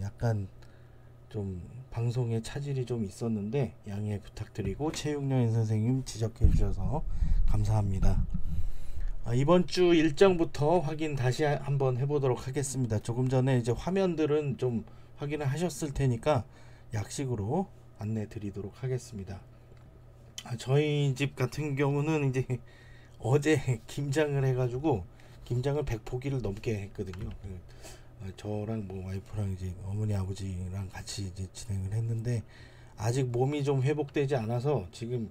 약간 좀 방송에 차질이 좀 있었는데 양해 부탁드리고 최육련 선생님 지적해 주셔서 감사합니다. 이번 주 일정부터 확인 다시 한번 해보도록 하겠습니다. 조금 전에 이제 화면들은 좀 확인을 하셨을 테니까 약식으로 안내 드리도록 하겠습니다. 저희 집 같은 경우는 이제 어제 김장을 해가지고 김장을 100포기를 넘게 했거든요. 저랑 뭐 와이프랑 이제 어머니 아버지랑 같이 이제 진행을 했는데 아직 몸이 좀 회복되지 않아서 지금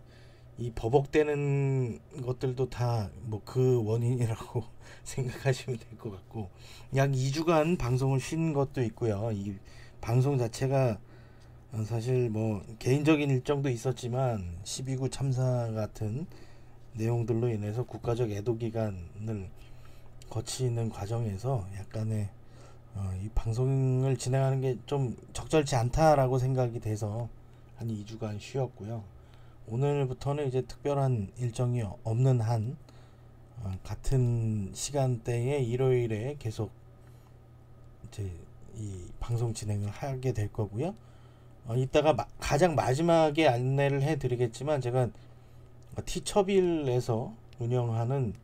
이 버벅대는 것들도 다 뭐 그 원인이라고 생각하시면 될 것 같고, 약 2주간 방송을 쉰 것도 있고요. 이 방송 자체가 사실 뭐 개인적인 일정도 있었지만 12구 참사 같은 내용들로 인해서 국가적 애도 기간을 거치는 과정에서 약간의 이 방송을 진행하는 게 좀 적절치 않다라고 생각이 돼서 한 2주간 쉬었고요. 오늘부터는 이제 특별한 일정이 없는 한 같은 시간대에 일요일에 계속 이제 이 방송 진행을 하게 될 거고요. 이따가 가장 마지막에 안내를 해드리겠지만 제가 티처빌에서 운영하는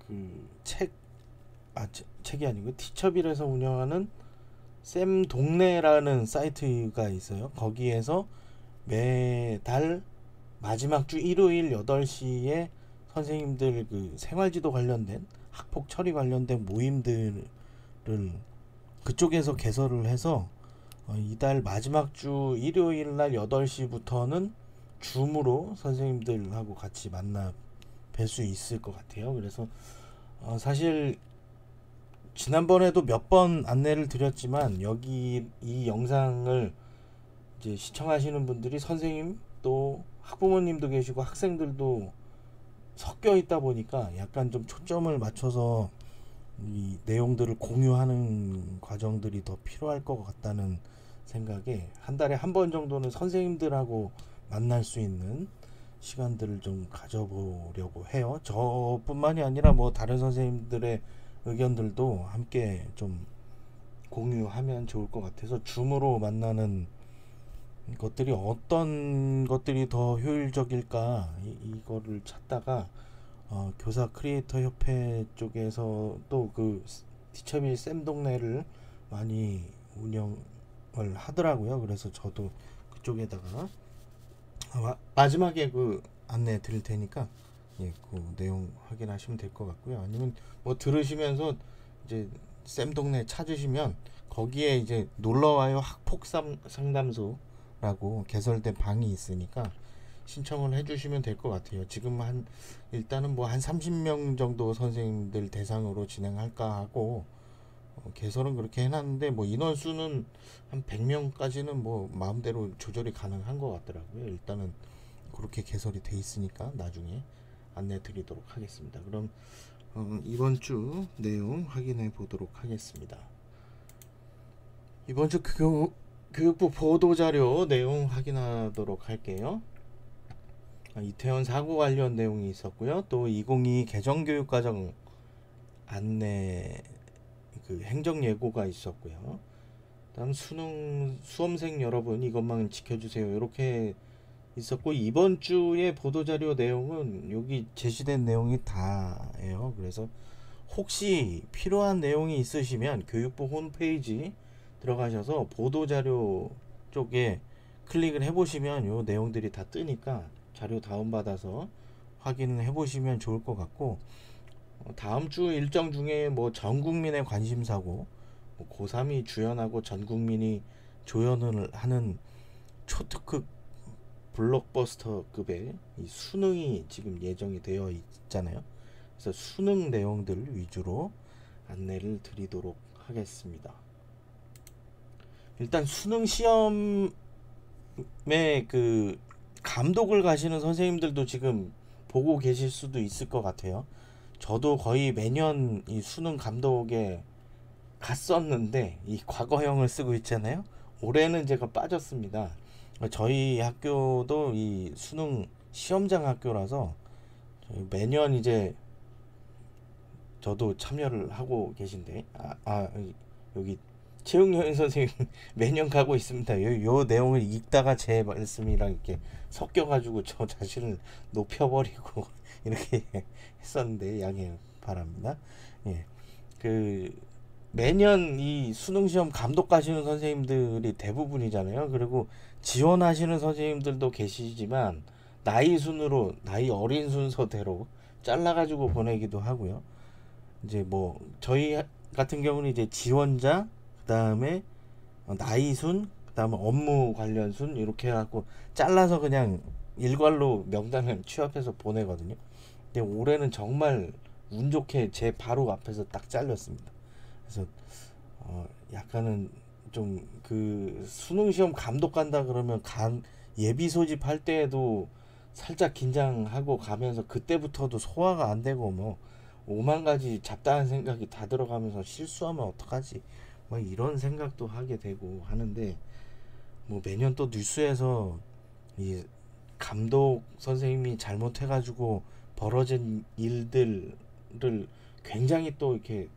그 책이 아니고 티처빌에서 운영하는 쌤 동네라는 사이트가 있어요. 거기에서 매달 마지막 주 일요일 8시에 선생님들 그 생활지도 관련된 학폭 처리 관련된 모임들을 그쪽에서 개설을 해서 이달 마지막 주 일요일 날 8시부터는 줌으로 선생님들하고 같이 만나 뵐 수 있을 것 같아요. 그래서 사실 지난번에도 몇 번 안내를 드렸지만 여기 이 영상을 이제 시청하시는 분들이 선생님 또 학부모님도 계시고 학생들도 섞여 있다 보니까 약간 좀 초점을 맞춰서 이 내용들을 공유하는 과정들이 더 필요할 것 같다는 생각에 한 달에 한 번 정도는 선생님들하고 만날 수 있는 시간들을 좀 가져보려고 해요. 저뿐만이 아니라 뭐 다른 선생님들의 의견들도 함께 좀 공유하면 좋을 것 같아서 줌으로 만나는 것들이 어떤 것들이 더 효율적일까 이거를 찾다가 교사 크리에이터 협회 쪽에서 또 그 티처빌 쌤 동네를 많이 운영을 하더라고요. 그래서 저도 그쪽에다가 마지막에 그 안내 드릴 테니까 그 내용 확인하시면 될 것 같고요. 아니면 뭐 들으시면서 이제 쌤 동네 찾으시면 거기에 이제 놀러와요 학폭 상담소라고 개설된 방이 있으니까 신청을 해주시면 될 것 같아요. 지금 일단은 뭐 한 30명 정도 선생님들 대상으로 진행할까 하고 개설은 그렇게 해놨는데 뭐 인원수는 한 100명까지는 뭐 마음대로 조절이 가능한 것 같더라고요. 일단은 그렇게 개설이 돼 있으니까 나중에 안내 드리도록 하겠습니다. 그럼 이번 주 내용 확인해 보도록 하겠습니다. 이번 주 교육부 보도자료 내용 확인하도록 할게요. 이태원 사고 관련 내용이 있었고요. 또 2022 개정교육과정 안내 그 행정 예고가 있었고요. 다음 수능 수험생 여러분 이것만 지켜주세요. 이렇게 있었고 이번 주의 보도자료 내용은 여기 제시된 내용이 다예요. 그래서 혹시 필요한 내용이 있으시면 교육부 홈페이지 들어가셔서 보도자료 쪽에 클릭을 해보시면 요 내용들이 다 뜨니까 자료 다운받아서 확인을 해보시면 좋을 것 같고 다음 주 일정 중에 뭐 전국민의 관심사고 고3이 주연하고 전국민이 조연을 하는 초특급 블록버스터급의 이 수능이 지금 예정이 되어 있잖아요. 그래서 수능 내용들 위주로 안내를 드리도록 하겠습니다. 일단 수능 시험에 그 감독을 가시는 선생님들도 지금 보고 계실 수도 있을 것 같아요. 저도 거의 매년 이 수능 감독에 갔었는데 이 과거형을 쓰고 있잖아요. 올해는 제가 빠졌습니다. 저희 학교도 이 수능 시험장 학교라서 매년 이제 저도 참여를 하고 계신데 여기 최웅현 선생님 매년 가고 있습니다. 요 내용을 읽다가 제 말씀이랑 이렇게 섞여가지고 저 자신을 높여버리고 이렇게 했었는데 양해 바랍니다. 예, 그 매년 이 수능 시험 감독하시는 선생님들이 대부분이잖아요. 그리고 지원하시는 선생님들도 계시지만 나이 순으로 나이 어린 순서대로 잘라가지고 보내기도 하고요. 이제 뭐 저희 같은 경우는 이제 지원자, 그다음에 나이 순, 그다음에 업무 관련 순 이렇게 해갖고 잘라서 그냥 일괄로 명단을 취합해서 보내거든요. 근데 올해는 정말 운 좋게 제 바로 앞에서 딱 잘렸습니다. 그래서 약간은 좀 그 수능 시험 감독 간다 그러면 예비 소집할 때에도 살짝 긴장하고 가면서 그때부터도 소화가 안 되고 뭐 오만 가지 잡다한 생각이 다 들어가면서 실수하면 어떡하지 뭐 이런 생각도 하게 되고 하는데, 뭐 매년 또 뉴스에서 이 감독 선생님이 잘못해가지고 벌어진 일들을 굉장히 또 이렇게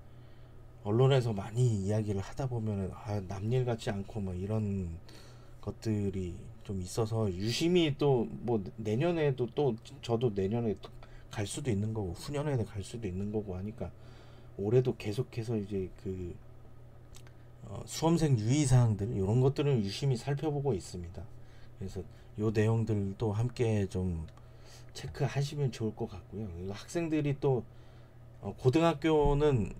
언론에서 많이 이야기를 하다 보면은 남일 같지 않고 뭐 이런 것들이 좀 있어서 유심히 또 뭐 내년에도 또 저도 내년에 갈 수도 있는 거고 후년에 갈 수도 있는 거고 하니까 올해도 계속해서 이제 그 수험생 유의 사항들 이런 것들은 유심히 살펴보고 있습니다. 그래서 요 내용들도 함께 좀 체크하시면 좋을 것 같고요. 학생들이 또 고등학교는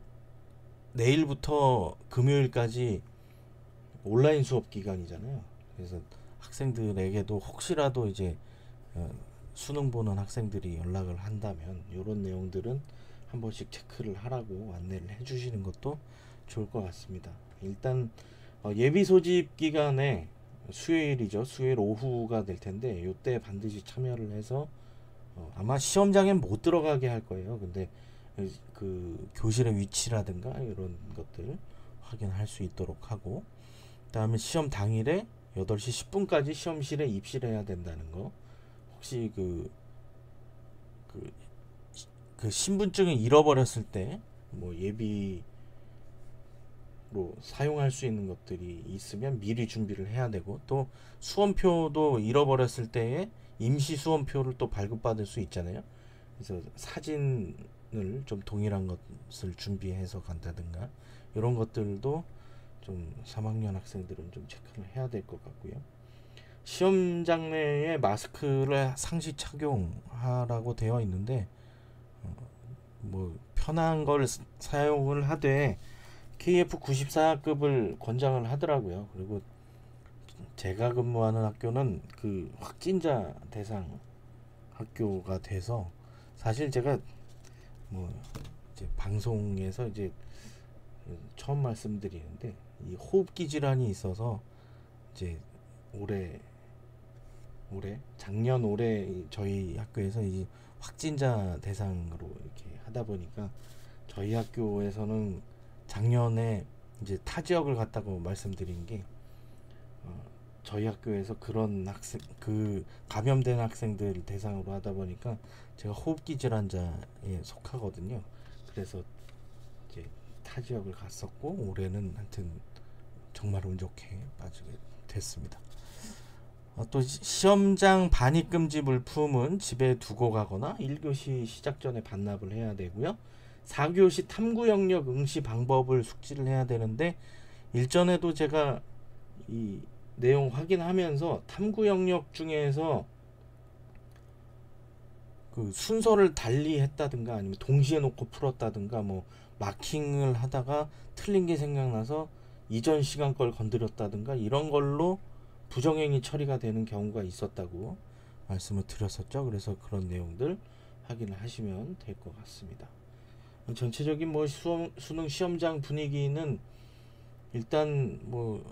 내일부터 금요일까지 온라인 수업 기간이잖아요. 그래서 학생들에게도 혹시라도 이제 수능 보는 학생들이 연락을 한다면 이런 내용들은 한 번씩 체크를 하라고 안내를 해주시는 것도 좋을 것 같습니다. 일단 예비 소집 기간에 수요일이죠. 수요일 오후가 될 텐데 이때 반드시 참여를 해서 아마 시험장엔 못 들어가게 할 거예요. 근데 그 교실의 위치라든가 이런 것들 확인할 수 있도록 하고, 그다음에 시험 당일에 8시 10분까지 시험실에 입실해야 된다는 거. 혹시 그 신분증을 잃어버렸을 때 뭐 예비로 사용할 수 있는 것들이 있으면 미리 준비를 해야 되고, 또 수험표도 잃어버렸을 때에 임시 수험표를 또 발급받을 수 있잖아요. 그래서 사진을 좀 동일한 것을 준비해서 간다든가 이런 것들도 좀 3학년 학생들은 좀 체크를 해야 될 것 같고요. 시험장 내에 마스크를 상시 착용하라고 되어 있는데 뭐 편한 걸 사용을 하되 KF94급을 권장을 하더라고요. 그리고 제가 근무하는 학교는 그 확진자 대상 학교가 돼서 사실 제가 뭐 이제 방송에서 이제 처음 말씀드리는데 이 호흡기 질환이 있어서 이제 작년 올해 저희 학교에서 이 확진자 대상으로 이렇게 하다 보니까 저희 학교에서는 작년에 이제 타 지역을 갔다고 말씀드린 게 저희 학교에서 그런 학생 그 감염된 학생들 대상으로 하다 보니까 제가 호흡기 질환자에 속하거든요. 그래서 이제 타 지역을 갔었고 올해는 하여튼 정말 운 좋게 빠지게 됐습니다. 또 시험장 반입금지 물품은 집에 두고 가거나 1교시 시작 전에 반납을 해야 되고요. 4교시 탐구 영역 응시 방법을 숙지를 해야 되는데 일전에도 제가 이 내용 확인하면서 탐구 영역 중에서 그 순서를 달리 했다든가 아니면 동시에 놓고 풀었다든가 뭐 마킹을 하다가 틀린 게 생각나서 이전 시간 걸 건드렸다든가 이런 걸로 부정행위 처리가 되는 경우가 있었다고 말씀을 드렸었죠. 그래서 그런 내용들 확인을 하시면 될 것 같습니다. 전체적인 뭐 수능 시험장 분위기는 일단 뭐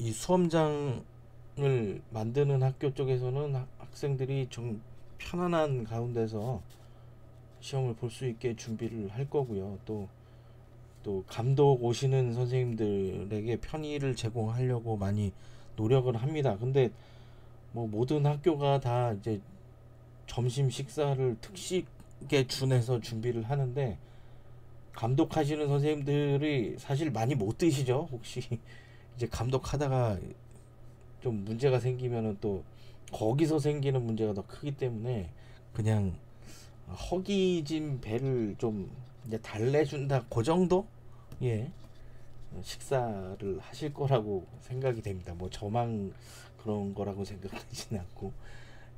이 수험장을 만드는 학교 쪽에서는 학생들이 좀 편안한 가운데서 시험을 볼 수 있게 준비를 할 거고요. 또 감독 오시는 선생님들에게 편의를 제공하려고 많이 노력을 합니다. 근데 뭐 모든 학교가 다 이제 점심 식사를 특식에 준해서 준비를 하는데 감독하시는 선생님들이 사실 많이 못 드시죠. 혹시 이제 감독하다가 좀 문제가 생기면은 또 거기서 생기는 문제가 더 크기 때문에 그냥 허기진 배를 좀 이제 달래준다 그 정도 예 식사를 하실 거라고 생각이 됩니다. 뭐 저만 그런 거라고 생각하지는 않고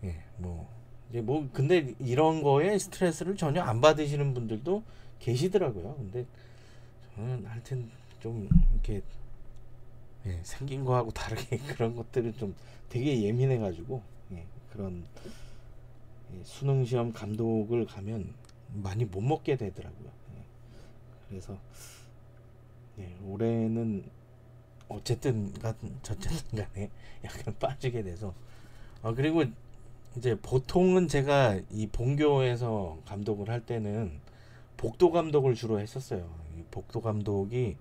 예뭐 이제 뭐 근데 이런 거에 스트레스를 전혀 안 받으시는 분들도 계시더라고요. 근데 저는 하여튼 좀 이렇게 생긴 거하고 다르게 그런 것들은 좀 되게 예민해가지고 그런 수능 시험 감독을 가면 많이 못 먹게 되더라고요. 그래서 올해는 어쨌든 간에 약간 빠지게 돼서 그리고 이제 보통은 제가 이 본교에서 감독을 할 때는 복도 감독을 주로 했었어요. 이 복도 감독이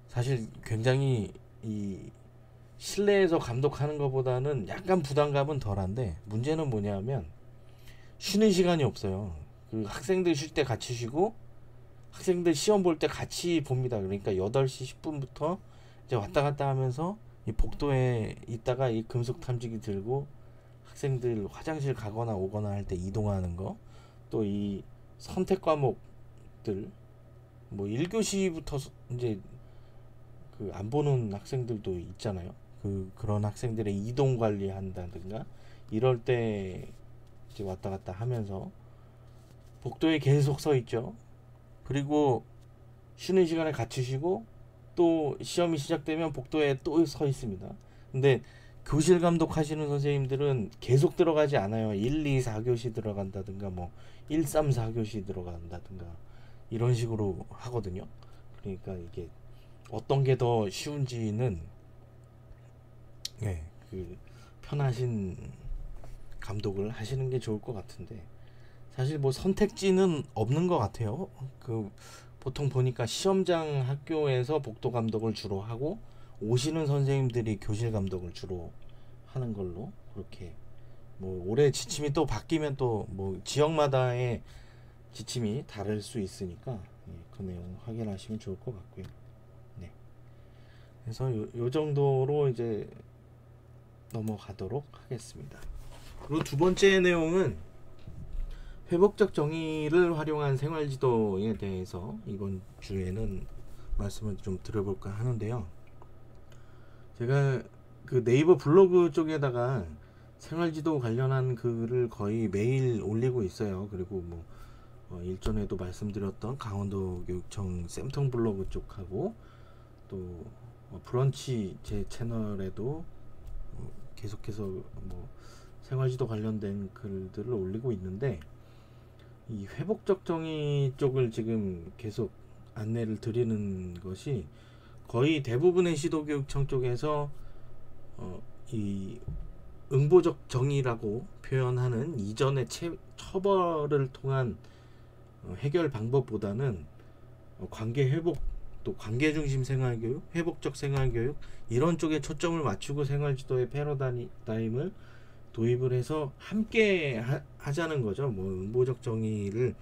사실 굉장히 이 실내에서 감독하는 것보다는 약간 부담감은 덜한데 문제는 뭐냐면 쉬는 시간이 없어요. 그 학생들 쉴 때 같이 쉬고 학생들 시험 볼 때 같이 봅니다. 그러니까 8시 10분부터 이제 왔다 갔다 하면서 이 복도에 있다가 이 금속 탐지기 들고 학생들 화장실 가거나 오거나 할 때 이동하는 거, 또 이 선택 과목들 뭐 1교시부터 이제 그 안 보는 학생들도 있잖아요. 그런 학생들의 이동 관리한다든가 이럴 때 이제 왔다 갔다 하면서 복도에 계속 서 있죠. 그리고 쉬는 시간에 같이 쉬고 또 시험이 시작되면 복도에 또 서 있습니다. 근데 교실 감독하시는 선생님들은 계속 들어가지 않아요. 1, 2, 4교시 들어간다든가 뭐 1, 3, 4교시 들어간다든가 이런 식으로 하거든요. 그러니까 이게 어떤 게 더 쉬운지는 그 편하신 감독을 하시는 게 좋을 것 같은데 사실 뭐 선택지는 없는 것 같아요. 그 보통 보니까 시험장 학교에서 복도 감독을 주로 하고 오시는 선생님들이 교실 감독을 주로 하는 걸로 그렇게 뭐 올해 지침이 또 바뀌면 또 뭐 지역마다의 지침이 다를 수 있으니까 그 내용 확인하시면 좋을 것 같고요. 네. 그래서 요 정도로 이제 넘어가도록 하겠습니다. 그리고 두 번째 내용은 회복적 정의를 활용한 생활지도에 대해서 이번 주에는 말씀을 좀 드려볼까 하는데요. 제가 그 네이버 블로그 쪽에다가 생활지도 관련한 글을 거의 매일 올리고 있어요. 그리고 뭐 일전에도 말씀드렸던 강원도 교육청 쌤통 블로그 쪽하고 또 브런치 제 채널에도 계속해서 뭐 생활지도 관련된 글들을 올리고 있는데 이 회복적 정의 쪽을 지금 계속 안내를 드리는 것이 거의 대부분의 시도교육청 쪽에서 이 응보적 정의라고 표현하는 이전의 처벌을 통한 해결 방법보다는 관계 회복 또 관계 중심 생활교육, 회복적 생활교육 이런 쪽에 초점을 맞추고 생활지도의 패러다임을 도입을 해서 함께 하자는 거죠. 뭐 응보적 정의를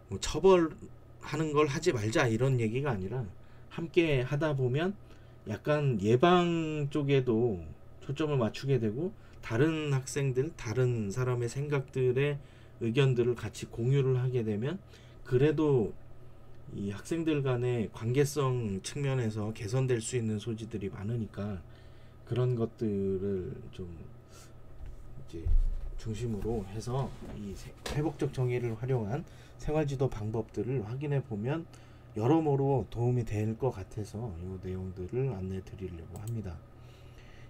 뭐 처벌하는 걸 하지 말자 이런 얘기가 아니라 함께 하다 보면 약간 예방 쪽에도 초점을 맞추게 되고 다른 학생들, 다른 사람의 생각들의 의견들을 같이 공유를 하게 되면 그래도 이 학생들 간의 관계성 측면에서 개선될 수 있는 소지들이 많으니까 그런 것들을 좀 이제 중심으로 해서 이 회복적 정의를 활용한 생활지도 방법들을 확인해 보면 여러모로 도움이 될 것 같아서 이 내용들을 안내 드리려고 합니다.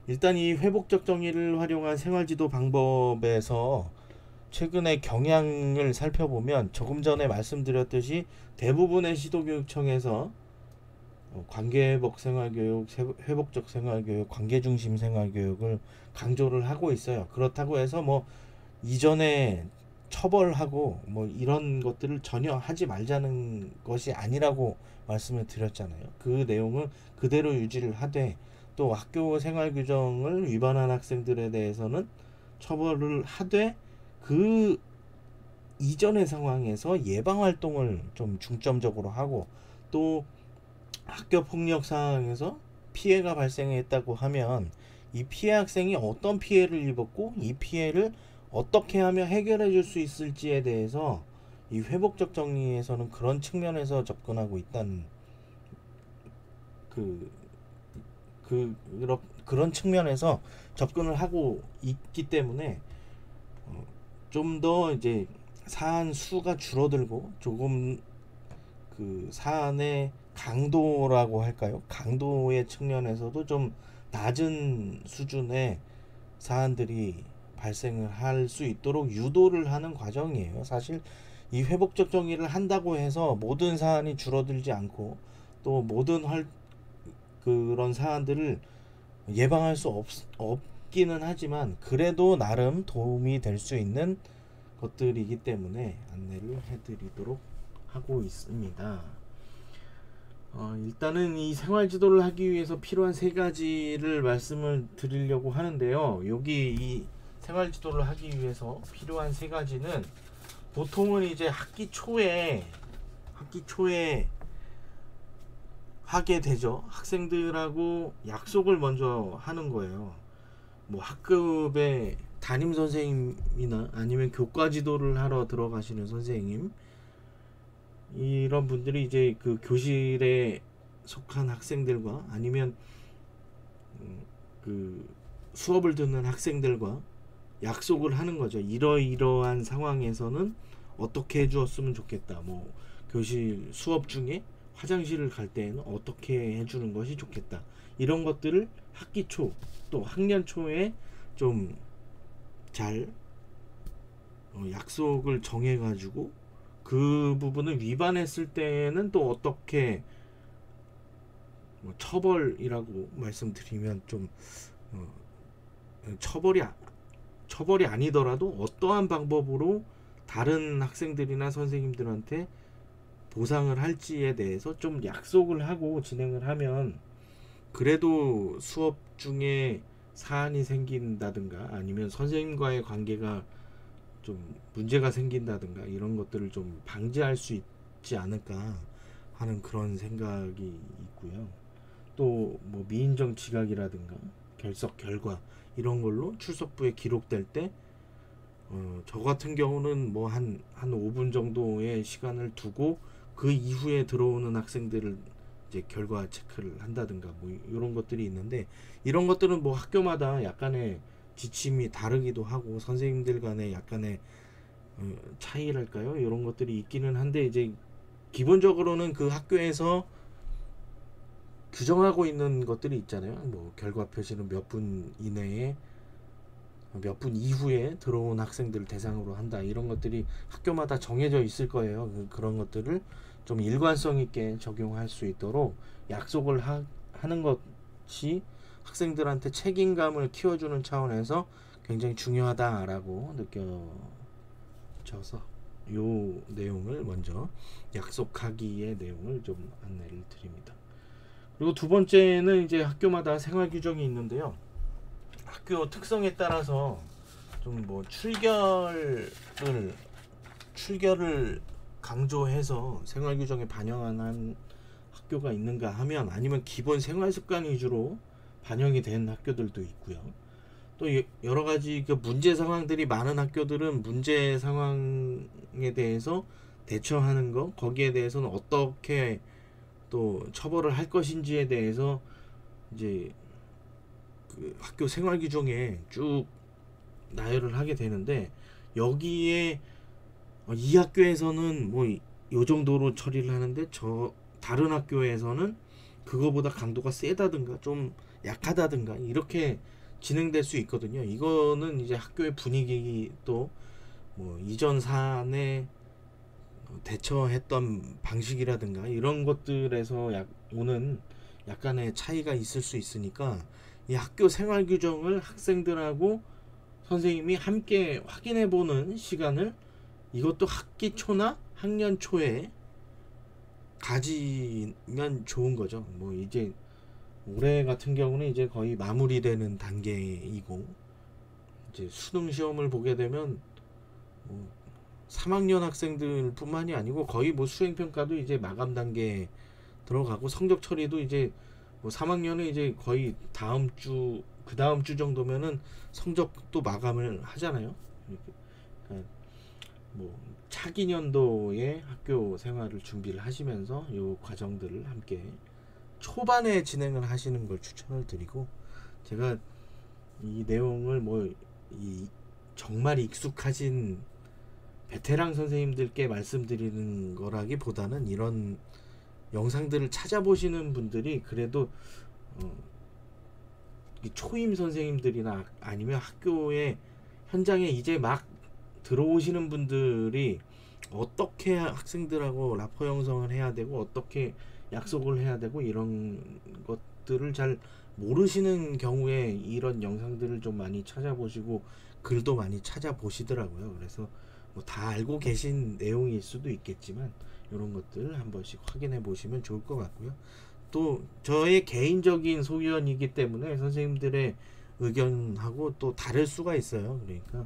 일단 이 회복적 정의를 활용한 생활지도 방법에서 최근의 경향을 살펴보면 조금 전에 말씀드렸듯이 대부분의 시도교육청에서 관계회복 생활교육, 회복적 생활교육, 관계중심 생활교육을 강조를 하고 있어요. 그렇다고 해서 뭐 이전에 처벌하고 뭐 이런 것들을 전혀 하지 말자는 것이 아니라고 말씀을 드렸잖아요. 그 내용은 그대로 유지를 하되 또 학교 생활 규정을 위반한 학생들에 대해서는 처벌을 하되 그 이전의 상황에서 예방 활동을 좀 중점적으로 하고, 또 학교 폭력 상황에서 피해가 발생했다고 하면 이 피해 학생이 어떤 피해를 입었고 이 피해를 어떻게 하면 해결해 줄 수 있을지에 대해서 이 회복적 정리에서는 그런 측면에서 접근하고 있다는 그, 그런 측면에서 접근을 하고 있기 때문에 좀 더 이제 사안 수가 줄어들고 조금 그 사안의 강도라고 할까요? 강도의 측면에서도 좀 낮은 수준의 사안들이 발생을 할 수 있도록 유도를 하는 과정이에요. 사실 이 회복적 정의를 한다고 해서 모든 사안이 줄어들지 않고 또 모든 그런 사안들을 예방할 수 없기는 하지만 그래도 나름 도움이 될 수 있는 것들이기 때문에 안내를 해드리도록 하고 있습니다. 일단은 이 생활지도를 하기 위해서 필요한 세 가지를 말씀을 드리려고 하는데요. 여기 이 생활지도를 하기 위해서 필요한 세 가지는 보통은 이제 학기 초에 하게 되죠. 학생들하고 약속을 먼저 하는 거예요. 뭐 학급의 담임 선생님이나 아니면 교과 지도를 하러 들어가시는 선생님, 이런 분들이 이제 그 교실에 속한 학생들과 아니면 그 수업을 듣는 학생들과 약속을 하는 거죠. 이러이러한 상황에서는 어떻게 해주었으면 좋겠다. 뭐 교실 수업 중에 화장실을 갈 때에는 어떻게 해주는 것이 좋겠다. 이런 것들을 학기 초 또 학년 초에 좀 잘 약속을 정해가지고 그 부분을 위반했을 때는 또 어떻게 처벌이라고 말씀드리면 좀 처벌이 아니더라도 어떠한 방법으로 다른 학생들이나 선생님들한테 보상을 할지에 대해서 좀 약속을 하고 진행을 하면 그래도 수업 중에 사안이 생긴다든가 아니면 선생님과의 관계가 좀 문제가 생긴다든가 이런 것들을 좀 방지할 수 있지 않을까 하는 그런 생각이 있고요. 또 뭐 미인정 지각이라든가 결석 결과 이런 걸로 출석부에 기록될 때 저 같은 경우는 뭐 한 5분 정도의 시간을 두고 그 이후에 들어오는 학생들을 이제 결과 체크를 한다든가 뭐 이런 것들이 있는데, 이런 것들은 뭐 학교마다 약간의 지침이 다르기도 하고 선생님들 간의 약간의 차이랄까요? 이런 것들이 있기는 한데, 이제 기본적으로는 그 학교에서 규정하고 있는 것들이 있잖아요. 뭐 결과 표시는 몇 분 이내에 몇 분 이후에 들어온 학생들을 대상으로 한다. 이런 것들이 학교마다 정해져 있을 거예요. 그런 것들을 좀 일관성 있게 적용할 수 있도록 약속을 하는 것이 학생들한테 책임감을 키워주는 차원에서 굉장히 중요하다라고 느껴져서 요 내용을 먼저 약속하기의 내용을 좀 안내를 드립니다. 그리고 두 번째는 이제 학교마다 생활 규정이 있는데요. 학교 특성에 따라서 좀 뭐 출결을 강조해서 생활 규정에 반영한 학교가 있는가 하면, 아니면 기본 생활 습관 위주로 반영이 된 학교들도 있고요. 또 여러 가지 그 문제 상황들이 많은 학교들은 문제 상황에 대해서 대처하는 거, 거기에 대해서는 어떻게 또 처벌을 할 것인지에 대해서 이제 그 학교 생활 규정에 쭉 나열을 하게 되는데, 여기에 이 학교에서는 뭐 요 정도로 처리를 하는데 저 다른 학교에서는 그거보다 강도가 세다든가 좀 약하다든가 이렇게 진행될 수 있거든요. 이거는 이제 학교의 분위기 또 뭐 이전 사안에 대처했던 방식이라든가 이런 것들에서 오는 약간의 차이가 있을 수 있으니까 이 학교 생활 규정을 학생들하고 선생님이 함께 확인해 보는 시간을, 이것도 학기 초나 학년 초에 가지면 좋은 거죠. 뭐 이제 올해 같은 경우는 이제 거의 마무리되는 단계이고, 이제 수능 시험을 보게 되면 뭐 3학년 학생들 뿐만이 아니고 거의 뭐 수행평가도 이제 마감 단계 들어가고 성적 처리도 이제 뭐 3학년은 이제 거의 다음 주 그 다음 주 정도면은 성적도 마감을 하잖아요. 그러니까 뭐 차기 년도에 학교 생활을 준비를 하시면서 요 과정들을 함께 초반에 진행을 하시는 걸 추천을 드리고, 제가 이 내용을 뭐 이 정말 익숙하신 베테랑 선생님들께 말씀드리는 거라기보다는 이런 영상들을 찾아보시는 분들이 그래도 이 초임 선생님들이나 아니면 학교에 현장에 이제 막 들어오시는 분들이 어떻게 학생들하고 라포 형성을 해야 되고 어떻게 약속을 해야 되고 이런 것들을 잘 모르시는 경우에 이런 영상들을 좀 많이 찾아보시고 글도 많이 찾아보시더라고요. 그래서 뭐 다 알고 계신 내용일 수도 있겠지만 이런 것들 한 번씩 확인해 보시면 좋을 것 같고요. 또 저의 개인적인 소견이기 때문에 선생님들의 의견하고 또 다를 수가 있어요. 그러니까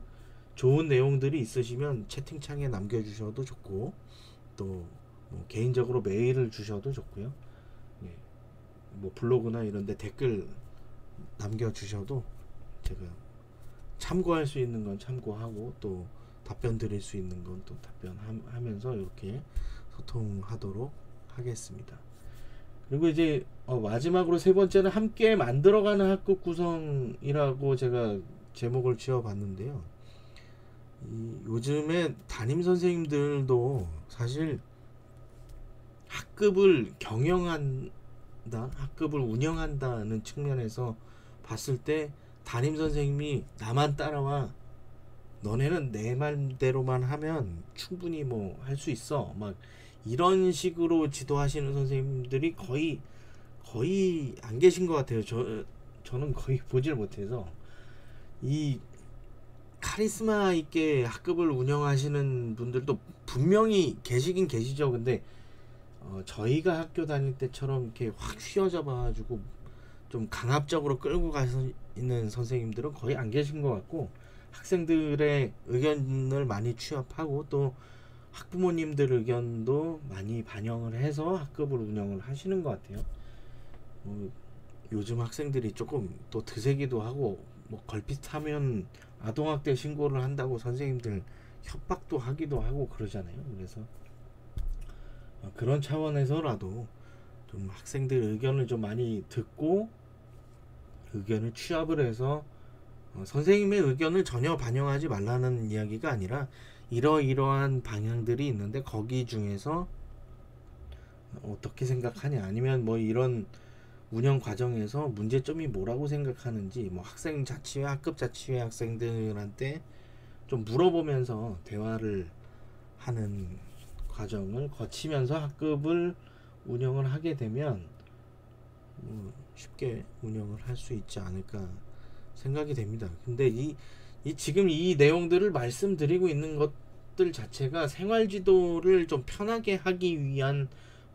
좋은 내용들이 있으시면 채팅창에 남겨주셔도 좋고, 또 뭐 개인적으로 메일을 주셔도 좋고요. 예, 뭐 블로그나 이런데 댓글 남겨주셔도 제가 참고할 수 있는 건 참고하고 또 답변 드릴 수 있는 건 또 답변하면서 이렇게 소통하도록 하겠습니다. 그리고 이제 마지막으로 세 번째는 함께 만들어가는 학급 구성이라고 제가 제목을 지어봤는데요. 요즘에 담임 선생님들도 사실 학급을 경영한다, 학급을 운영한다는 측면에서 봤을 때 담임 선생님이 나만 따라와, 너네는 내 말대로만 하면 충분히 뭐 할 수 있어, 막 이런 식으로 지도하시는 선생님들이 거의 안 계신 것 같아요. 저는 거의 보질 못해서. 이 카리스마 있게 학급을 운영하시는 분들도 분명히 계시긴 계시죠. 근데 저희가 학교 다닐 때처럼 이렇게 확 휘어잡아가지고 좀 강압적으로 끌고 가시는 선생님들은 거의 안 계신 것 같고, 학생들의 의견을 많이 취합하고 또 학부모님들 의견도 많이 반영을 해서 학급을 운영을 하시는 것 같아요. 요즘 학생들이 조금 또 드세기도 하고 뭐 걸핏하면 아동학대 신고를 한다고 선생님들 협박도 하기도 하고 그러잖아요. 그래서 그런 차원에서라도 좀 학생들 의견을 좀 많이 듣고 의견을 취합을 해서 선생님의 의견을 전혀 반영하지 말라는 이야기가 아니라 이러이러한 방향들이 있는데 거기 중에서 어떻게 생각하냐, 아니면 뭐 이런 운영 과정에서 문제점이 뭐라고 생각하는지 뭐 학생 자치회, 학급 자치회 학생들한테 좀 물어보면서 대화를 하는 과정을 거치면서 학급을 운영을 하게 되면 쉽게 운영을 할 수 있지 않을까 생각이 됩니다. 근데 지금 이 내용들을 말씀드리고 있는 것들 자체가 생활지도를 좀 편하게 하기 위한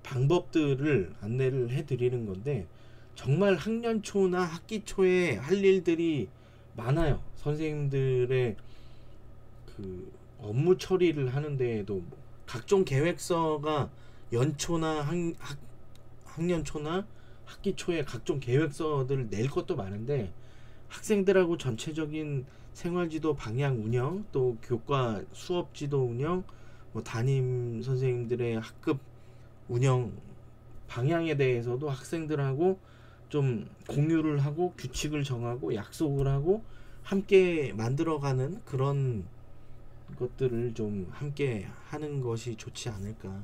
방법들을 안내를 해드리는 건데, 정말 학년 초나 학기 초에 할 일들이 많아요. 선생님들의 그 업무 처리를 하는 데에도 뭐 각종 계획서가 연초나 학년 초나 학기 초에 각종 계획서들을 낼 것도 많은데, 학생들하고 전체적인 생활지도 방향 운영, 또 교과 수업지도 운영, 뭐 담임 선생님들의 학급 운영 방향에 대해서도 학생들하고 좀 공유를 하고 규칙을 정하고 약속을 하고 함께 만들어가는 그런 것들을 좀 함께 하는 것이 좋지 않을까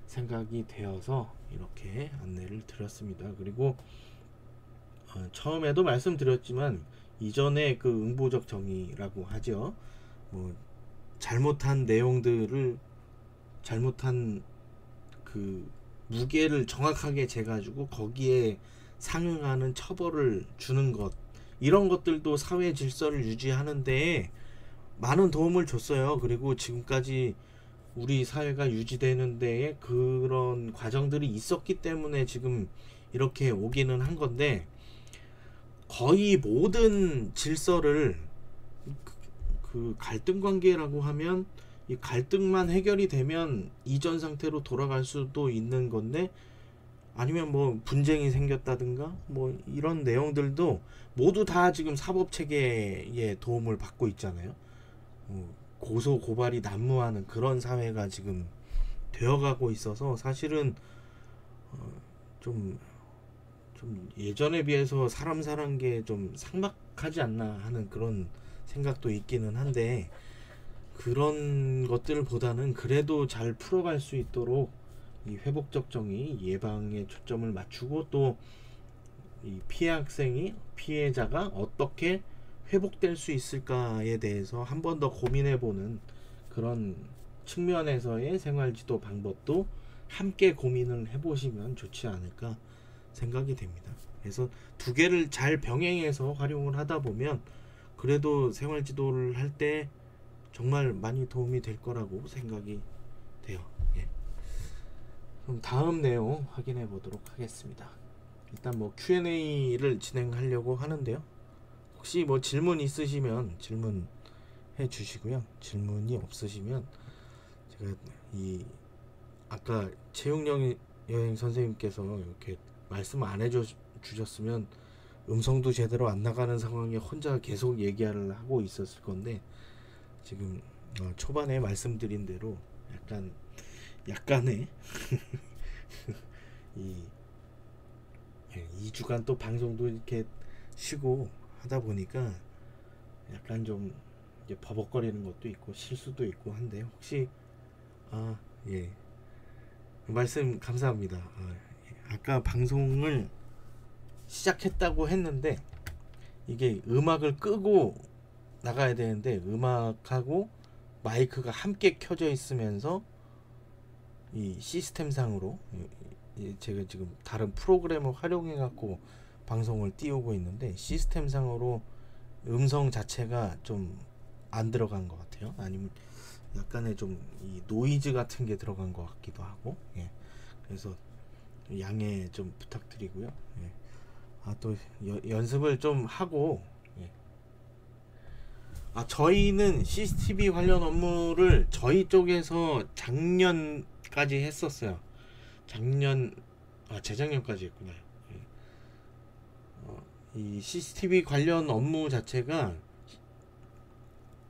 생각이 되어서 이렇게 안내를 드렸습니다. 그리고 처음에도 말씀드렸지만 이전에 그 응보적 정의라고 하죠. 잘못한 내용들을, 잘못한 그 무게를 정확하게 재가지고 거기에 상응하는 처벌을 주는 것, 이런 것들도 사회 질서를 유지하는 데 많은 도움을 줬어요. 그리고 지금까지 우리 사회가 유지되는 데에 그런 과정들이 있었기 때문에 지금 이렇게 오기는 한 건데, 거의 모든 질서를 그 갈등 관계라고 하면 이 갈등만 해결이 되면 이전 상태로 돌아갈 수도 있는 건데, 아니면 뭐 분쟁이 생겼다든가 뭐 이런 내용들도 모두 다 지금 사법 체계의 도움을 받고 있잖아요. 고소 고발이 난무하는 그런 사회가 지금 되어가고 있어서 사실은 좀 예전에 비해서 사람 사는 게 좀 삭막하지 않나 하는 그런 생각도 있기는 한데, 그런 것들보다는 그래도 잘 풀어갈 수 있도록 이 회복적 정의 예방에 초점을 맞추고, 또 이 피해자가 어떻게 회복될 수 있을까에 대해서 한 번 더 고민해보는 그런 측면에서의 생활지도 방법도 함께 고민을 해보시면 좋지 않을까 생각이 됩니다. 그래서 두 개를 잘 병행해서 활용을 하다 보면 그래도 생활지도를 할 때 정말 많이 도움이 될 거라고 생각이 돼요. 예. 그럼 다음 내용 확인해 보도록 하겠습니다. 일단 뭐 Q&A를 진행하려고 하는데요. 혹시 뭐 질문 있으시면 질문해 주시고요. 질문이 없으시면 제가 이 아까 채용여행 선생님께서 이렇게 말씀 안 해주셨으면 음성도 제대로 안 나가는 상황에 혼자 계속 얘기를 하고 있었을 건데, 지금 초반에 말씀드린 대로 약간의 이 2주간 또 방송도 이렇게 쉬고 하다 보니까 약간 좀 이제 버벅거리는 것도 있고 실수도 있고 한데, 혹시 예, 말씀 감사합니다. 아까 방송을 시작했다고 했는데 이게 음악을 끄고 나가야 되는데 음악하고 마이크가 함께 켜져 있으면서 이 시스템상으로 제가 지금 다른 프로그램을 활용해 갖고 방송을 띄우고 있는데 시스템상으로 음성 자체가 좀 안 들어간 것 같아요. 아니면 약간의 좀 이 노이즈 같은 게 들어간 것 같기도 하고, 예. 그래서 양해 좀 부탁드리고요. 예. 또 연습을 좀 하고, 예. 저희는 CCTV 관련 업무를 저희 쪽에서 작년까지 했었어요. 재작년까지 했구나. 예. 이 CCTV 관련 업무 자체가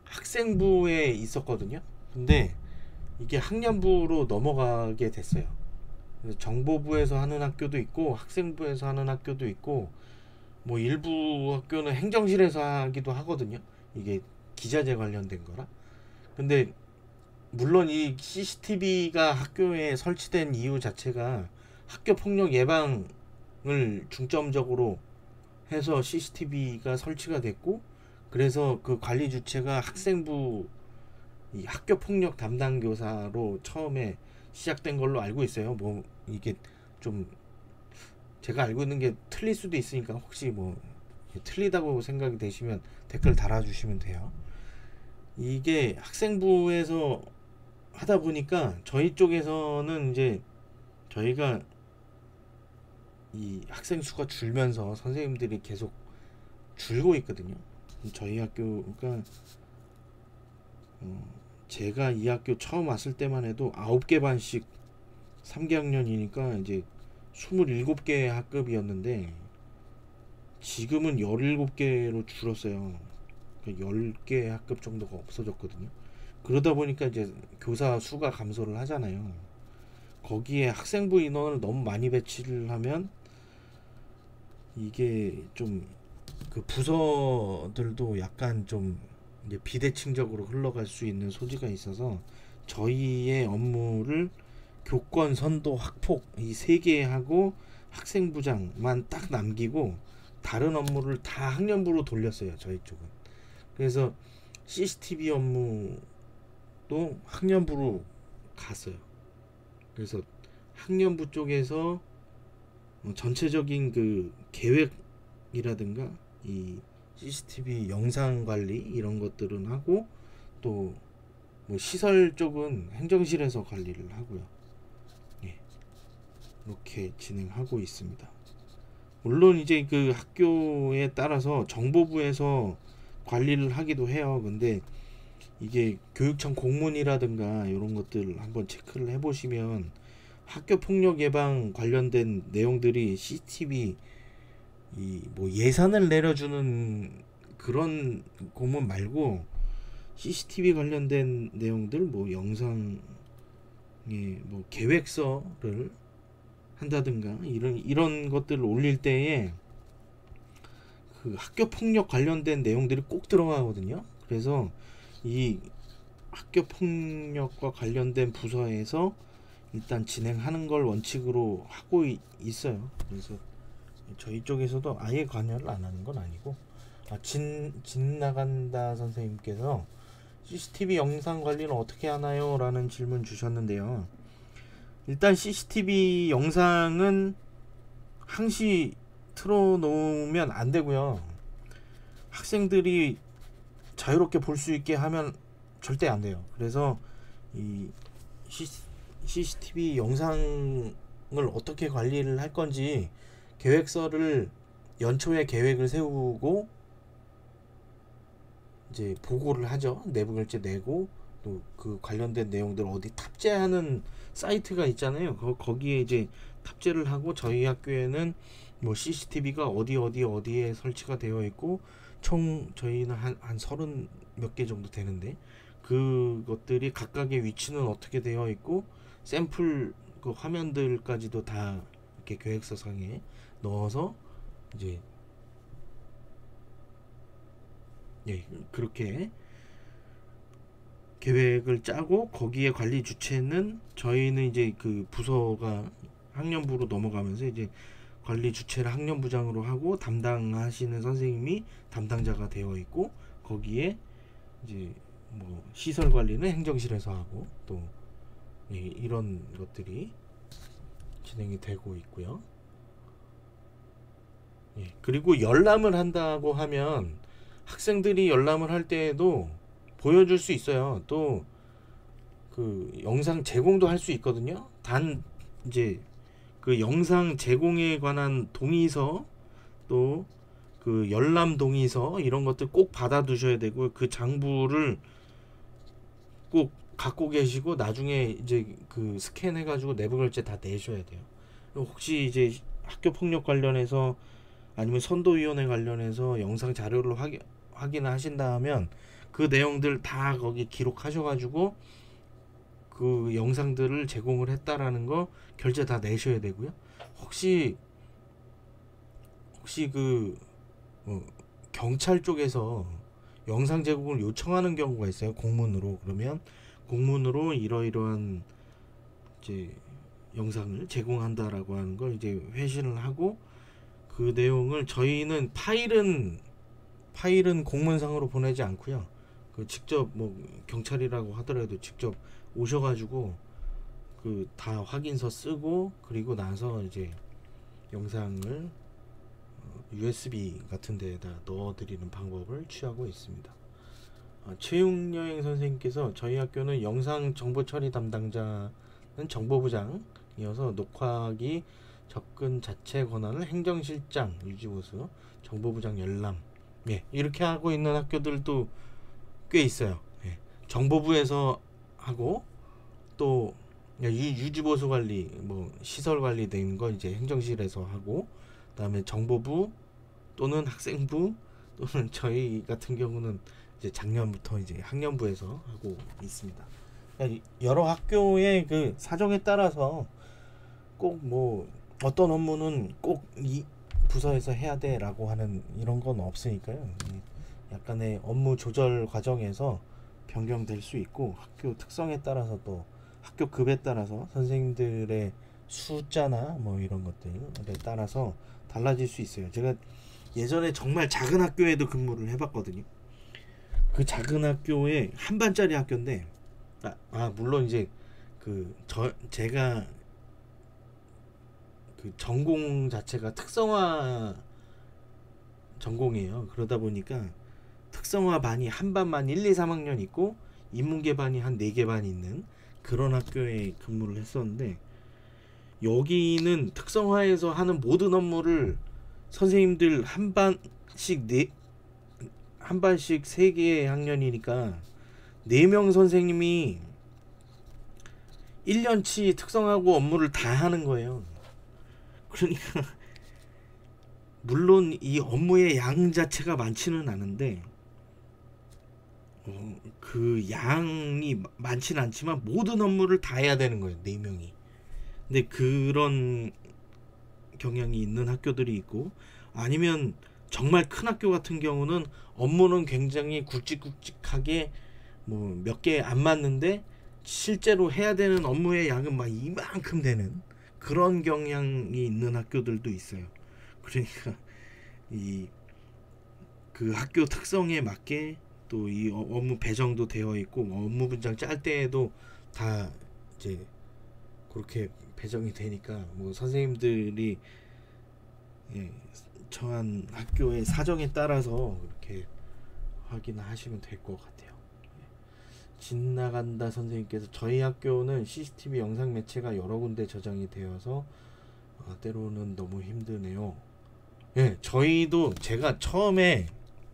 학생부에 있었거든요. 근데 이게 학년부로 넘어가게 됐어요. 그래서 정보부에서 하는 학교도 있고 학생부에서 하는 학교도 있고, 뭐 일부 학교는 행정실에서 하기도 하거든요. 이게 기자재 관련된 거라. 근데 물론 이 CCTV가 학교에 설치된 이유 자체가 학교 폭력 예방을 중점적으로 해서 CCTV가 설치가 됐고, 그래서 그 관리 주체가 학생부 이 학교 폭력 담당 교사로 처음에 시작된 걸로 알고 있어요. 뭐 이게 좀 제가 알고 있는 게 틀릴 수도 있으니까 혹시 뭐 틀리다고 생각이 되시면 댓글 달아주시면 돼요. 이게 학생부에서 하다 보니까 저희 쪽에서는 이제 저희가 이 학생 수가 줄면서 선생님들이 계속 줄고 있거든요. 저희 학교가 제가 이 학교 처음 왔을 때만 해도 9개 반씩 3개 학년이니까 이제 27개 학급이었는데 지금은 17개로 줄었어요. 10개 학급 정도가 없어졌거든요. 그러다 보니까 이제 교사 수가 감소를 하잖아요. 거기에 학생부 인원을 너무 많이 배치를 하면 이게 좀 그 부서들도 약간 좀 이제 비대칭적으로 흘러갈 수 있는 소지가 있어서 저희의 업무를 교권, 선도, 학폭 이 세 개 하고 학생부장만 딱 남기고 다른 업무를 다 학년부로 돌렸어요. 저희 쪽은. 그래서 CCTV 업무도 학년부로 갔어요. 그래서 학년부 쪽에서 전체적인 그 계획이라든가 이 CCTV 영상 관리 이런 것들은 하고, 또 뭐 시설 쪽은 행정실에서 관리를 하고요. 예, 이렇게 진행하고 있습니다. 물론 이제 그 학교에 따라서 정보부에서 관리를 하기도 해요. 근데 이게 교육청 공문이라든가 이런 것들 한번 체크를 해보시면 학교 폭력 예방 관련된 내용들이 CCTV 이 뭐 예산을 내려주는 그런 공문 말고 CCTV 관련된 내용들 뭐 영상에 뭐 계획서를 한다든가 이런 것들을 올릴 때에 그 학교 폭력 관련된 내용들이 꼭 들어가거든요. 그래서 이 학교 폭력과 관련된 부서에서 일단 진행하는 걸 원칙으로 하고 있어요. 그래서 저희 쪽에서도 아예 관여를 안 하는 건 아니고, 진 나간다 선생님께서 CCTV 영상 관리는 어떻게 하나요? 라는 질문 주셨는데요. 일단 CCTV 영상은 항시 틀어놓으면 안 되고요. 학생들이 자유롭게 볼 수 있게 하면 절대 안 돼요. 그래서 이 CCTV 영상을 어떻게 관리를 할 건지 계획서를 연초에 계획을 세우고 이제 보고를 하죠. 내부 결제 내고 또 그 관련된 내용들 어디 탑재하는 사이트가 있잖아요. 거기에 이제 탑재를 하고 저희 학교에는 뭐 CCTV가 어디에 설치가 되어 있고 총 저희는 한 30 몇 개 정도 되는데 그것들이 각각의 위치는 어떻게 되어 있고 샘플 그 화면들까지도 다 이렇게 계획서상에 넣어서 이제 그렇게 계획을 짜고 거기에 관리 주체는 저희는 이제 그 부서가 학년부로 넘어가면서 이제 관리 주체를 학년부장으로 하고 담당하시는 선생님이 담당자가 되어 있고 거기에 이제 뭐 시설 관리는 행정실에서 하고 또 이런 것들이 진행이 되고 있고요. 그리고 열람을 한다고 하면 학생들이 열람을 할 때에도 보여줄 수 있어요. 또 그 영상 제공도 할 수 있거든요. 단 이제 그 영상 제공에 관한 동의서 또 그 열람 동의서 이런 것들 꼭 받아 두셔야 되고 그 장부를 꼭 갖고 계시고 나중에 이제 그 스캔해 가지고 내부 결제 다 내셔야 돼요. 혹시 이제 학교 폭력 관련해서 아니면 선도위원회 관련해서 영상 자료를 확인을 하신다 하면 그 내용들 다 거기 기록하셔가지고 그 영상들을 제공을 했다라는 거 결제 다 내셔야 되고요. 혹시 그 경찰 쪽에서 영상 제공을 요청하는 경우가 있어요. 공문으로. 그러면 공문으로 이러이러한 이제 영상을 제공한다라고 하는 걸 이제 회신을 하고 그 내용을 저희는 파일은 공문상으로 보내지 않고요. 그 직접 뭐 경찰이라고 하더라도 직접 오셔가지고 그 다 확인서 쓰고 그리고 나서 이제 영상을 USB 같은 데에다 넣어드리는 방법을 취하고 있습니다. 최웅여행 선생님께서 저희 학교는 영상 정보 처리 담당자는 정보부장이어서 녹화하기 접근 자체 권한을 행정실장 유지보수 정보부장 열람 이렇게 하고 있는 학교들도 꽤 있어요. 정보부에서 하고 또 유지보수 관리 뭐 시설 관리 되는 거 이제 행정실에서 하고 그다음에 정보부 또는 학생부 또는 저희 같은 경우는 이제 작년부터 이제 학년부에서 하고 있습니다. 여러 학교의 그 사정에 따라서 꼭 뭐 어떤 업무는 꼭 이 부서에서 해야 돼라고 하는 이런 건 없으니까요. 약간의 업무 조절 과정에서 변경될 수 있고 학교 특성에 따라서 또 학교 급에 따라서 선생님들의 숫자나 뭐 이런 것들에 따라서 달라질 수 있어요. 제가 예전에 정말 작은 학교에도 근무를 해봤거든요. 그 작은 학교에 한 반짜리 학교인데 물론 이제 제가 그 전공 자체가 특성화 전공이에요. 그러다 보니까 특성화 반이 한 반만 1, 2, 3학년 있고 인문계 반이 한 4개 반 있는 그런 학교에 근무를 했었는데 여기는 특성화에서 하는 모든 업무를 선생님들 한 반씩 3개의 학년이니까 4명 선생님이 1년치 특성하고 업무를 다 하는 거예요. 그러니까 물론 이 업무의 양 자체가 많지는 않은데 그 양이 많지는 않지만 모든 업무를 다 해야 되는 거예요. 4명이. 근데 그런 경향이 있는 학교들이 있고, 아니면 정말 큰 학교 같은 경우는 업무는 굉장히 굵직굵직하게 뭐 몇 개 안 맞는데 실제로 해야 되는 업무의 양은 막 이만큼 되는 그런 경향이 있는 학교들도 있어요. 그러니까 이 그 학교 특성에 맞게 또 이 업무 배정도 되어 있고, 업무 분장 짤 때에도 다 이제 그렇게 배정이 되니까 뭐 선생님들이 예, 처한 학교의 사정에 따라서 그렇게 확인하시면 될 것 같아요. 지나간다 선생님께서 저희 학교는 CCTV 영상 매체가 여러 군데 저장이 되어서 때로는 너무 힘드네요. 예, 저희도 제가 처음에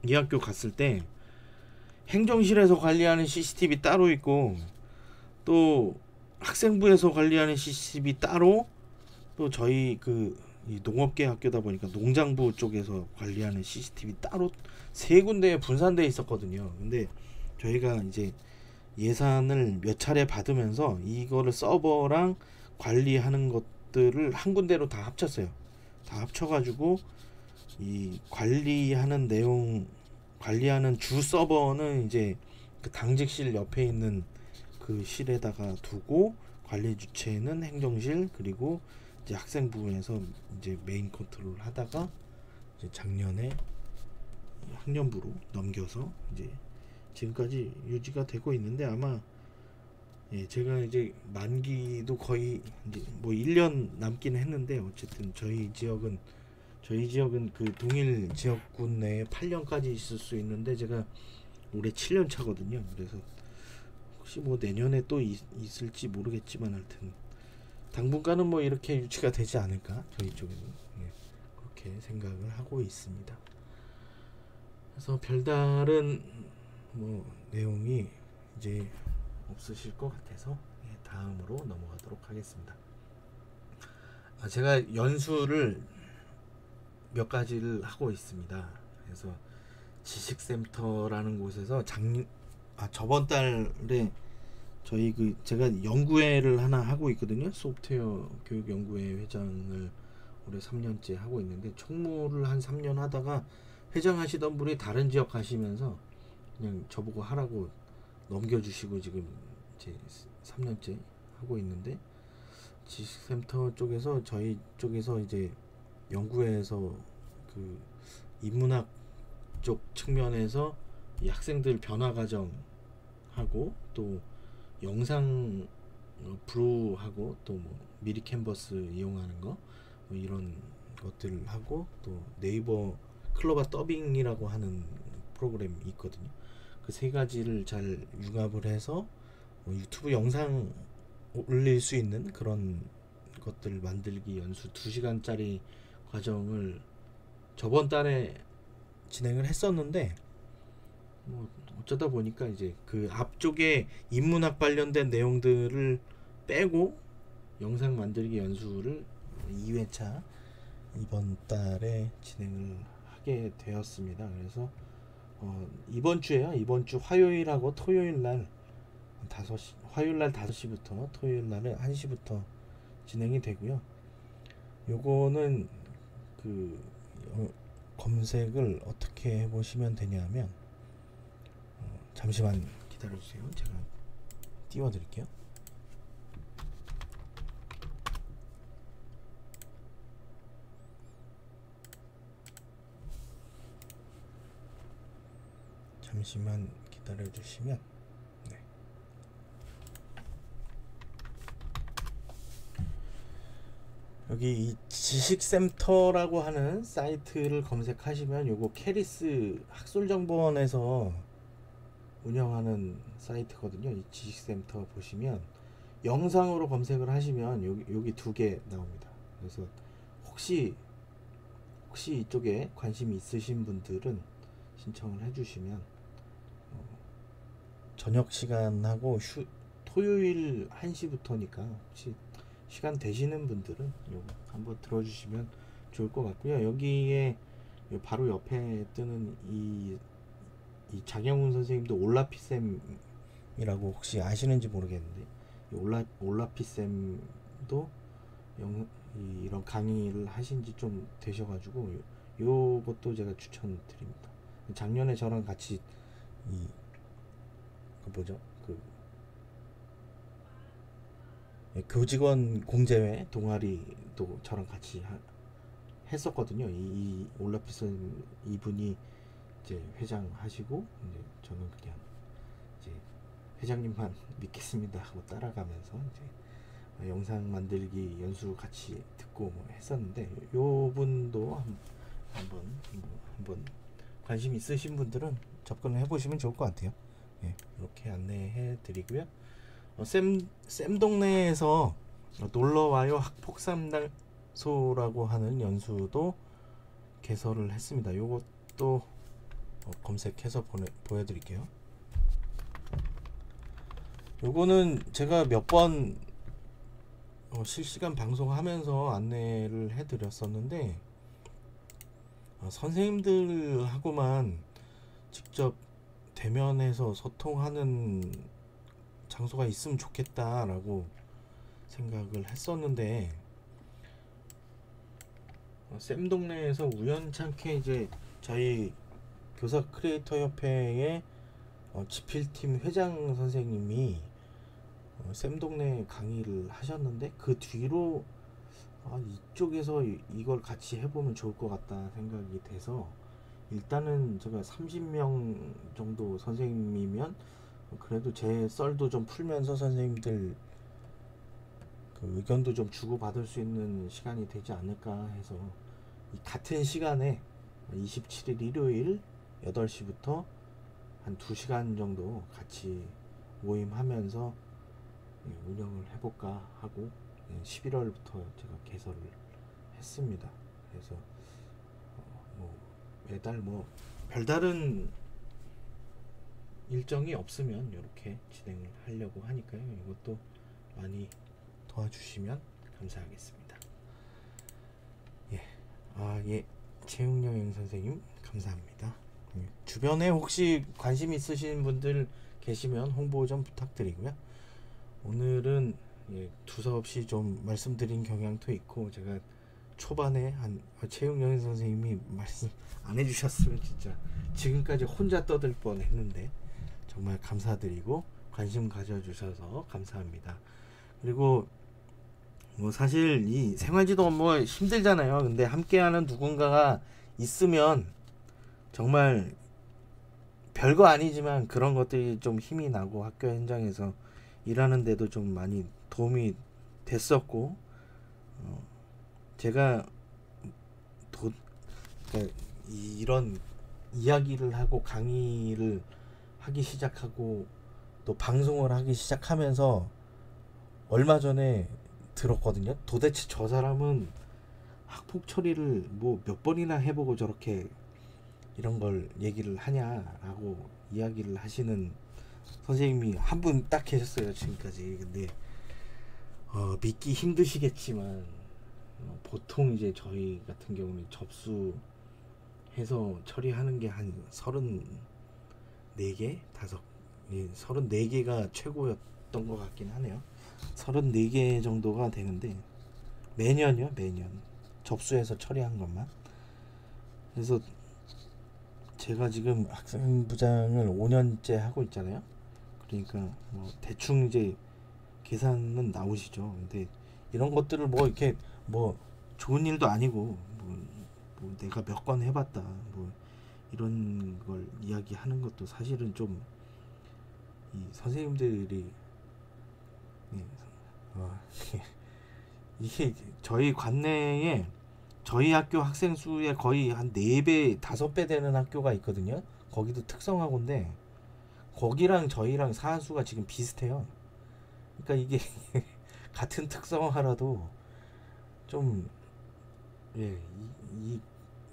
이 학교 갔을 때 행정실에서 관리하는 CCTV 따로 있고, 또 학생부에서 관리하는 CCTV 따로, 또 저희 이 농업계 학교다 보니까 농장부 쪽에서 관리하는 CCTV 따로 세 군데에 분산되어 있었거든요. 근데 저희가 이제 예산을 몇 차례 받으면서 이거를 서버랑 관리하는 것들을 한 군데로 다 합쳤어요. 다 합쳐가지고 이 관리하는 내용, 관리하는 주 서버는 이제 그 당직실 옆에 있는 그 실에다가 두고, 관리 주체는 행정실, 그리고 이제 학생부에서 이제 메인 컨트롤 하다가 이제 작년에 학년부로 넘겨서 이제 지금까지 유지가 되고 있는데, 아마 예, 제가 이제 만기도 거의 이제 뭐 1년 남긴 했는데, 어쨌든 저희 지역은 그 동일 지역군 내에 8년까지 있을 수 있는데 제가 올해 7년 차거든요. 그래서 혹시 뭐 내년에 또 있을지 모르겠지만 하여튼 당분간은 뭐 이렇게 유치가 되지 않을까, 저희 쪽에는 예, 그렇게 생각을 하고 있습니다. 그래서 별다른 뭐 내용이 이제 없으실 것 같아서 예, 다음으로 넘어가도록 하겠습니다. 제가 연수를 몇 가지를 하고 있습니다. 그래서 지식센터라는 곳에서 저번 달에 저희 제가 연구회를 하나 하고 있거든요. 소프트웨어 교육 연구회 회장을 올해 3년째 하고 있는데, 총무를 한 3년 하다가 회장 하시던 분이 다른 지역 가시면서 그냥 저보고 하라고 넘겨주시고 지금 이제 3년째 하고 있는데, 지식센터 쪽에서 저희 쪽에서 이제 연구회에서 그 인문학 쪽 측면에서 이 학생들 변화 과정하고, 또 영상 브루하고, 또 뭐 미리 캔버스 이용하는 거, 뭐 이런 것들 하고, 또 네이버 클로바 더빙이라고 하는 프로그램이 있거든요. 그 세 가지를 잘 융합을 해서 뭐 유튜브 영상 올릴 수 있는 그런 것들 만들기 연수 2시간짜리 과정을 저번 달에 진행을 했었는데, 뭐 어쩌다 보니까 이제 그 앞쪽에 인문학 관련된 내용들을 빼고 영상 만들기 연수를 2회차 이번 달에 진행을 하게 되었습니다. 그래서 이번 주 화요일하고 토요일날 5시, 화요일날 5시부터 토요일날은 1시부터 진행이 되고요. 요거는 검색을 어떻게 해보시면 되냐면, 잠시만 기다려주세요. 제가 띄워드릴게요. 잠시만 기다려주시면, 네. 여기 이 지식센터라고 하는 사이트를 검색하시면, 요거 캐리스 학술정보원에서 운영하는 사이트거든요. 이 지식센터 보시면 영상으로 검색을 하시면 여기 2개 나옵니다. 그래서 혹시 이쪽에 관심이 있으신 분들은 신청을 해주시면 저녁 시간하고 토요일 1시부터니까 혹시 시간 되시는 분들은 요거 한번 들어주시면 좋을 것 같고요. 여기에 바로 옆에 뜨는 이 장영훈 선생님도 올라피쌤이라고 혹시 아시는지 모르겠는데, 올라피쌤도 이런 강의를 하신 지 좀 되셔가지고 요것도 제가 추천드립니다. 작년에 저랑 같이 교직원 공제회 동아리도 저랑 같이 했었거든요. 이 올라피쌤 이분이 이제 회장 하시고, 이제 저는 그냥 이제 회장님만 믿겠습니다 하고 따라가면서 이제 영상 만들기 연수 같이 듣고 뭐 했었는데, 요 분도 한번 관심 있으신 분들은 접근을 해보시면 좋을 것 같아요. 예, 이렇게 안내해 드리고요. 쌤 동네에서 놀러와요 학폭상담소라고 하는 연수도 개설을 했습니다. 요것도 검색해서 보여드릴게요. 요거는 제가 몇 번 실시간 방송하면서 안내를 해드렸었는데, 선생님들하고만 직접 대면해서 소통하는 장소가 있으면 좋겠다라고 생각을 했었는데, 쌤 동네에서 우연찮게 이제 저희 교사 크리에이터 협회의 지필팀 회장 선생님이 쌤 동네 강의를 하셨는데, 그 뒤로 이쪽에서 이걸 같이 해보면 좋을 것 같다 생각이 돼서, 일단은 제가 30명 정도 선생님이면 그래도 제 썰도 좀 풀면서 선생님들 그 의견도 좀 주고받을 수 있는 시간이 되지 않을까 해서, 이 같은 시간에 27일 일요일 8시부터 한 2시간 정도 같이 모임하면서 운영을 해볼까 하고 11월부터 제가 개설을 했습니다. 그래서 매달 별다른 일정이 없으면 이렇게 진행을 하려고 하니까요. 이것도 많이 도와주시면 감사하겠습니다. 예, 최웅영 선생님 감사합니다. 주변에 혹시 관심 있으신 분들 계시면 홍보 좀 부탁드리고요. 오늘은 두서없이 좀 말씀드린 경향도 있고, 제가 초반에 최웅영 선생님이 말씀 안 해주셨으면 진짜 지금까지 혼자 떠들 뻔 했는데, 정말 감사드리고 관심 가져주셔서 감사합니다. 그리고 사실 이 생활지도 힘들잖아요. 근데 함께하는 누군가가 있으면 정말 별거 아니지만 그런 것들이 좀 힘이 나고 학교 현장에서 일하는 데도 좀 많이 도움이 됐었고, 제가 그러니까 이런 이야기를 하고 강의를 하기 시작하고 또 방송을 하기 시작하면서 얼마 전에 들었거든요. 도대체 저 사람은 학폭 처리를 몇 번이나 해보고 저렇게 이런 걸 얘기를 하냐라고 이야기를 하시는 선생님이 한 분 딱 계셨어요, 지금까지. 근데 믿기 힘드시겠지만 보통 이제 저희 같은 경우는 접수해서 처리하는 게 한 34개? 34개가 최고였던 것 같긴 하네요. 34개 정도가 되는데, 매년 접수해서 처리한 것만. 그래서 제가 지금 학생부장을 5년째 하고 있잖아요. 그러니까 대충 이제 계산은 나오시죠. 근데 이런 것들을 이렇게 좋은 일도 아니고 내가 몇 건 해봤다 이런 걸 이야기하는 것도 사실은 좀 이 선생님들이 이게 저희 관내에 저희 학교 학생 수의 거의 한 4배, 5배 되는 학교가 있거든요. 거기도 특성화고인데 거기랑 저희랑 사수가 지금 비슷해요. 그러니까 이게 같은 특성화라도 좀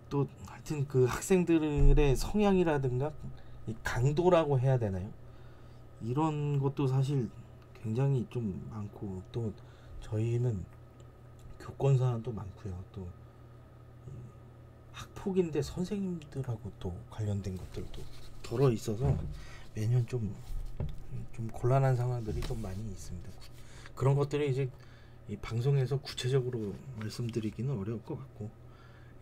또 하여튼 그 학생들의 성향이라든가 이 강도라고 해야 되나요? 이런 것도 사실 굉장히 좀 많고, 또 저희는 교권사안도 많고요. 또 학폭인데 선생님들하고 또 관련된 것들도 들어 있어서 매년 좀 곤란한 상황들이 좀 많이 있습니다. 그런 것들을 이제 이 방송에서 구체적으로 말씀드리기는 어려울 것 같고,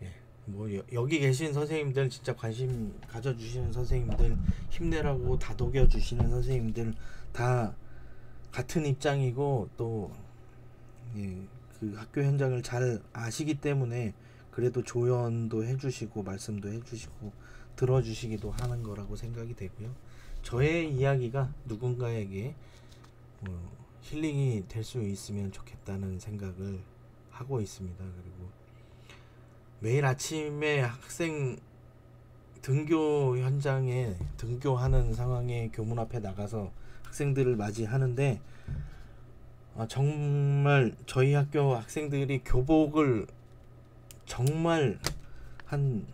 예, 뭐 여기 계신 선생님들, 진짜 관심 가져주시는 선생님들, 힘내라고 다독여 주시는 선생님들 다 같은 입장이고, 또 예, 그 학교 현장을 잘 아시기 때문에 그래도 조언도 해주시고 말씀도 해주시고 들어주시기도 하는 거라고 생각이 되고요. 저의 이야기가 누군가에게 힐링이 될 수 있으면 좋겠다는 생각을 하고 있습니다. 그리고 매일 아침에 학생 등교 현장에 등교하는 상황에 교문 앞에 나가서 학생들을 맞이하는데, 정말 저희 학교 학생들이 교복을 정말 한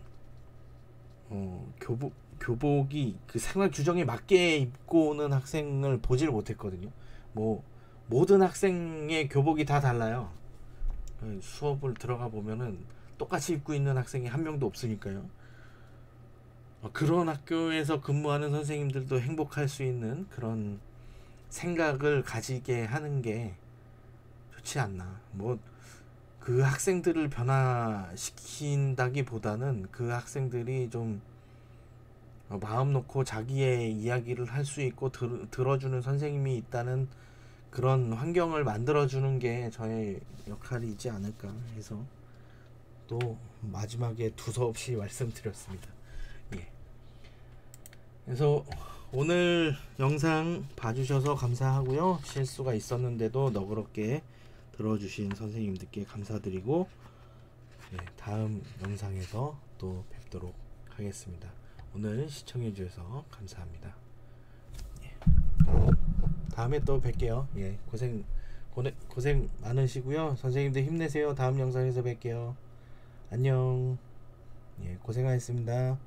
교복이 그 생활 규정에 맞게 입고 오는 학생을 보질 못했거든요. 뭐 모든 학생의 교복이 다 달라요. 수업을 들어가 보면은 똑같이 입고 있는 학생이 한 명도 없으니까요. 그런 학교에서 근무하는 선생님들도 행복할 수 있는 그런 생각을 가지게 하는 게 좋지 않나. 뭐 그 학생들을 변화시킨다기보다는 그 학생들이 좀 마음 놓고 자기의 이야기를 할 수 있고 들어주는 선생님이 있다는 그런 환경을 만들어주는 게 저의 역할이지 않을까 해서 또 마지막에 두서없이 말씀드렸습니다. 예. 그래서 오늘 영상 봐주셔서 감사하고요. 실수가 있었는데도 너그럽게 들어주신 선생님들께 감사드리고, 예, 다음 영상에서 또 뵙도록 하겠습니다. 오늘 시청해주셔서 감사합니다. 예. 다음에 또 뵐게요. 예, 고생 많으시고요. 선생님들 힘내세요. 다음 영상에서 뵐게요. 안녕. 예, 고생하셨습니다.